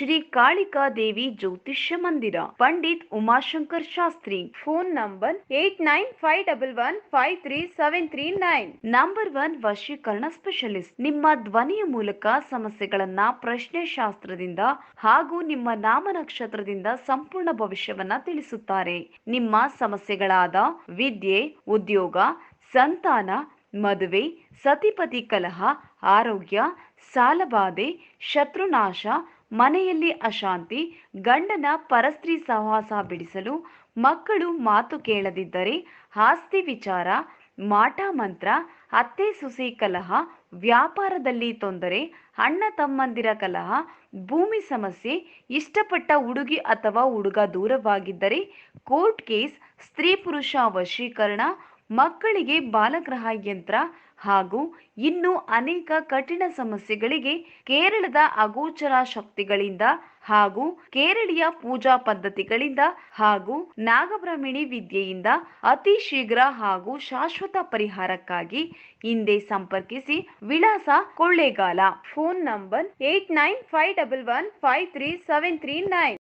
ಶ್ರೀ ಕಾಳಿಕಾ ದೇವಿ ಜ್ಯೋತಿಷ್ಯ ಮಂದಿರ, Pandit Umashankar Shastri. Phone number 8951153739. Number 1 ವಶೀಕರಣ ಸ್ಪೆಷಲಿಸ್ಟ್. ನಿಮ್ಮ ಧ್ವನಿಯ ಮೂಲಕ ಸಮಸ್ಯೆಗಳನ್ನ ಪ್ರಶ್ನೆ ಶಾಸ್ತ್ರದಿಂದ ಹಾಗೂ ನಿಮ್ಮ ನಾಮ ನಕ್ಷತ್ರದಿಂದ ಸಂಪೂರ್ಣ ಭವಿಷ್ಯವನ್ನ ತಿಳಿಸುತ್ತಾರೆ. ನಿಮ್ಮ ಸಮಸ್ಯೆಗಳಾದ ವಿದ್ಯೆ, ಉದ್ಯೋಗ, ಸಂತಾನ, ಮದುವೆ, ಸತಿಪತಿ ಕಲಹ, ಆರೋಗ್ಯ, ಸಾಲಬಾಧೆ, ಶತ್ರುನಾಶ, ಮನೆಯಲ್ಲಿ ಅಶಾಂತಿ, ಗಂಡನ ಪರಸ್ತ್ರೀ ಸಹವಾಸ ಬಿಡಿಸಲು, ಮಕ್ಕಳು ಮಾತು ಕೇಳದಿದ್ದರೆ, ಆಸ್ತಿ ವಿಚಾರ, ಮಾಟ ಮಂತ್ರ, ಅತ್ತೆ ಸೊಸೆ ಕಲಹ, ವ್ಯಾಪಾರದಲ್ಲಿ ತೊಂದರೆ, ಅಣ್ಣ ತಮ್ಮಂದಿರ ಕಲಹ, ಭೂಮಿ ಸಮಸ್ಯೆ, ಇಷ್ಟಪಟ್ಟ ಹುಡುಗಿ ಅಥವಾ ಹುಡುಗ ದೂರವಾಗಿದ್ದರೆ, ಕೋರ್ಟ್ ಕೇಸ್, ಸ್ತ್ರೀ ಪುರುಷ ವಶೀಕರಣ, ಮಕ್ಕಳಿಗೆ ಬಾಲಗ್ರಹ ಯಂತ್ರ ಹಾಗೂ ಇನ್ನೂ ಅನೇಕ ಕಠಿಣ ಸಮಸ್ಯೆಗಳಿಗೆ ಕೇರಳದ ಅಗೋಚರ ಶಕ್ತಿಗಳಿಂದ ಹಾಗೂ ಕೇರಳೀಯ ಪೂಜಾ ಪದ್ಧತಿಗಳಿಂದ ಹಾಗೂ ನಾಗಬ್ರಹ್ಮಣಿ ವಿದ್ಯೆಯಿಂದ ಅತಿ ಶೀಘ್ರ ಹಾಗೂ ಶಾಶ್ವತ ಪರಿಹಾರಕ್ಕಾಗಿ ಹಿಂದೆ ಸಂಪರ್ಕಿಸಿ. ವಿಳಾಸ ಕೊಳ್ಳೇಗಾಲ. Phone number 8951153739.